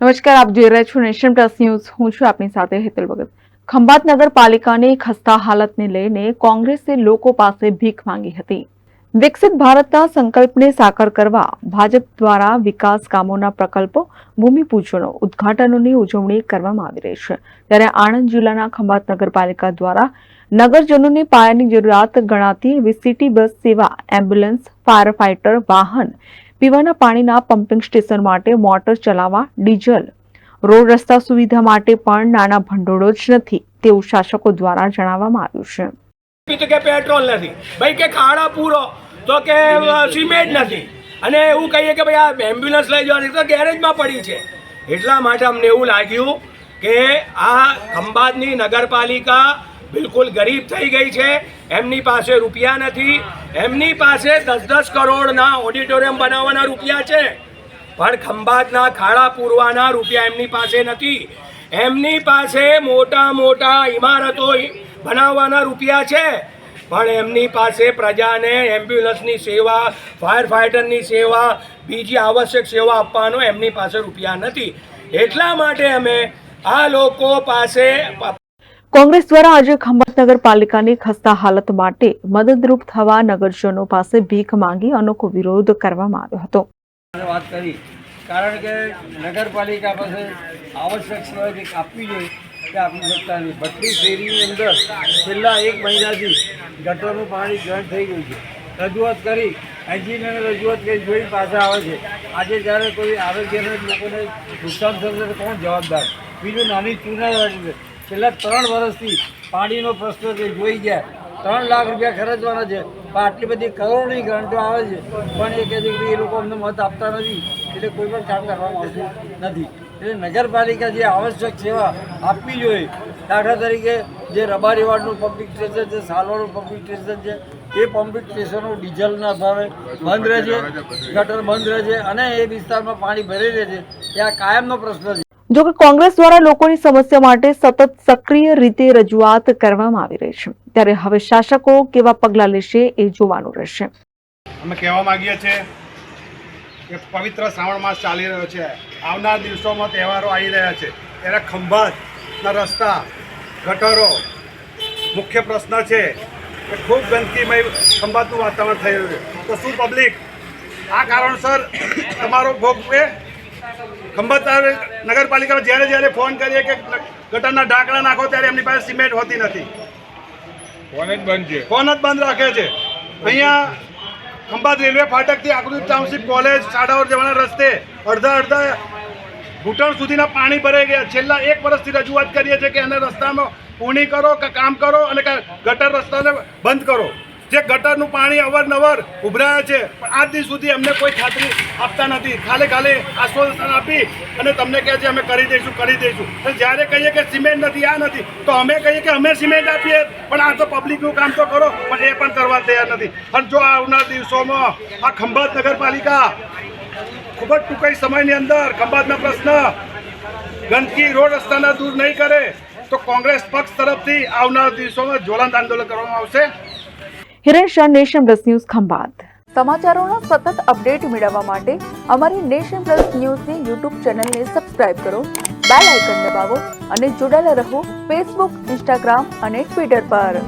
નમસ્કાર, આપ જોઈ રહ્યા છો નેશન પ્લસ ન્યૂઝ. હું છું આપની સાથે હેતલ ભગત. ખંભાત નગરપાલિકાની ખસ્તા હાલતને લઈને કોંગ્રેસે લોકો પાસે ભીખ માંગી હતી. વિકસિત ભારતના સંકલ્પને સાકાર કરવા ભાજપ દ્વારા વિકાસ કામોના પ્રકલ્પો, ભૂમિપૂજનો, ઉદ્ઘાટનોની ઉજવણી કરવામાં આવી રહી છે. ત્યારે આણંદ જિલ્લાના ખંભાત નગરપાલિકા દ્વારા નગરજનોની પાયાની જરૂરિયાત ગણાતી વીસીટી બસ સેવા, એમ્બ્યુલન્સ, ફાયર ફાઇટર વાહન, પીવાના પાણીના પમ્પિંગ સ્ટેશન માટે મોટર ચલાવવા, ડીઝલ, રોડ રસ્તા સુવિધા માટે પણ નાના ભંડોળો જ નથી તેવું શાસકો દ્વારા જણાવવામાં આવ્યું છે. કે પેટ્રોલ નથી ભાઈ, કે ખાડા પૂરો તો કે સિમેન્ટ નથી, અને એવું કહીએ કે ભાઈ આ એમ્બ્યુલન્સ લઈ જવાની તો ગેરેજમાં પડી છે. એટલા માટે અમને એવું લાગ્યું કે આ ખંભાતની નગરપાલિકા બિલકુલ ગરીબ થઈ ગઈ છે. એમની પાસે રૂપિયા નથી. એમની પાસે 10-10 કરોડના ઓડિટોરિયમ બનાવવાના રૂપિયા છે, પણ ખંભાતના ખાડા પૂરવાના રૂપિયા એમની પાસે નથી. એમની પાસે મોટા મોટા ઇમારતો બનાવવાના રૂપિયા છે, પણ એમની પાસે પ્રજાને એમ્બ્યુલન્સની સેવા, ફાયર ફાઇટરની સેવા, બીજી આવશ્યક સેવા આપવાનો એમની પાસે રૂપિયા નથી. એટલા માટે અમે આ લોકો પાસે કોંગ્રેસ દ્વારા આજે ખંભાત નગરપાલિકાની ખસ્તા હાલત માટે મદદરૂપ થવા નગરજનો પાસે ભીખ માંગી અનોખો વિરોધ કરવામાં આવ્યો હતો. વાત કરી કારણ કે નગરપાલિકા પાસે આવશ્યક સેવા જે આપવી જોઈએ તે આપી શકતા નથી. ભટ્ટી શેરીની અંદર છેલ્લા 1 મહિનાથી ગટરનું પાણી બંધ થઈ ગયું છે. રજૂઆત કરી, એન્જિનિયરને રજૂઆત કરી, જોઈ પાછા આવે છે. આજે જ્યારે કોઈ આરોગ્યના લોકોને નુકસાન થશે તો કોણ જવાબદાર? બીજું નાની ચૂના છે. છેલ્લા 3 વર્ષથી પાણીનો પ્રશ્ન છે, જોઈ ગયા. 3 લાખ રૂપિયા ખર્ચવાના છે, પણ આટલી બધી કરોડની ગ્રાન્ટો આવે છે, પણ એ કહે છે કે એ લોકો અમને મત આપતા નથી, એટલે કોઈ પણ કામ કરવામાં આવતું નથી. એટલે નગરપાલિકા જે આવશ્યક સેવા આપવી જોઈએ, દાખલા તરીકે જે રબારીવાડનું પમ્પિંગ સ્ટેશન છે, સાલવાડનું પમ્પિંગ સ્ટેશન છે, એ પમ્પિંગ સ્ટેશનો ડીઝલના ભાવે બંધ રહે છે, ગટર બંધ રહે છે, અને એ વિસ્તારમાં પાણી ભરાઈ રહે છે. એ આ કાયમનો પ્રશ્ન છે. જોકે કોંગ્રેસ દ્વારા લોકોની સમસ્યા માટે સતત સક્રિય રીતે રજૂઆત કરવામાં આવી રહી છે, ત્યારે હવે શાસકો કેવા પગલાં લેશે એ જોવાનું રહેશે. અમે કહેવા માંગીએ છીએ કે પવિત્ર શ્રાવણ માસ ચાલી રહ્યો છે. આવનાર દિવસોમાં તહેવારો આવી રહ્યા છે, ત્યારે ખંભાતના રસ્તા, ગટરો મુખ્ય પ્રશ્ન છે કે ખૂબ ગંદકીમય ખંભાતનું વાતાવરણ થઈ રહ્યું છે. તો શું પબ્લિક આ કારણસર તમારો ભોગવે? ખંભાત નગરપાલિકામાં જ્યારે ફોન કરીએ કે ગટરના ઢાંકણા નાખો, ત્યારે એમની પાસે સિમેન્ટ હોતી નથી. ફોન જ બંધ રાખે છે. અહીંયા ખંભાત રેલવે ફાટકથી આકૃતિ ટાઉનશીપ કોલેજ, શાળાઓ જવાના રસ્તે અડધા ઘૂંટણ સુધીના પાણી ભરાઈ ગયા. છેલ્લા 1 વર્ષથી રજૂઆત કરીએ છીએ કે એને રસ્તામાં પૂર્ણી કરો, કે કામ કરો, અને ગટર રસ્તાને બંધ કરો. જે ગટરનું પાણી અવારનવાર ઉભરાય છે, પણ આજ દિન સુધી અમને કોઈ ખાતરી આપતા નથી. ખાલી આશ્વાસન આપી અને તમને કહે છે અમે કરી દઈશું. અને જ્યારે કહીએ કે સિમેન્ટ નથી, આ નથી, તો અમે કહીએ કે અમે સિમેન્ટ આપીએ, પણ આ તો પબ્લિકનું કામ તો કરો, પણ એ પણ કરવા તૈયાર નથી. અને જો આવનાર દિવસોમાં આ ખંભાત નગરપાલિકા ખૂબ જ ટૂંકા સમયની અંદર ખંભાતના પ્રશ્ન, ગંદકી, રોડ રસ્તાના દૂર નહીં કરે, તો કોંગ્રેસ પક્ષ તરફથી આવનાર દિવસોમાં જ્વલંત આંદોલન કરવામાં આવશે. Hiren Shah, Nation Plus News, Khambhat. સમાચારોના સતત અપડેટ મેળવવા માટે અમારી નેશન પ્લસ ન્યૂઝની યુટ્યુબ ચેનલને સબસ્ક્રાઇબ કરો, બેલ આઇકન દબાવો અને જોડાયેલા રહો ફેસબુક, ઇન્સ્ટાગ્રામ અને ટ્વિટર પર.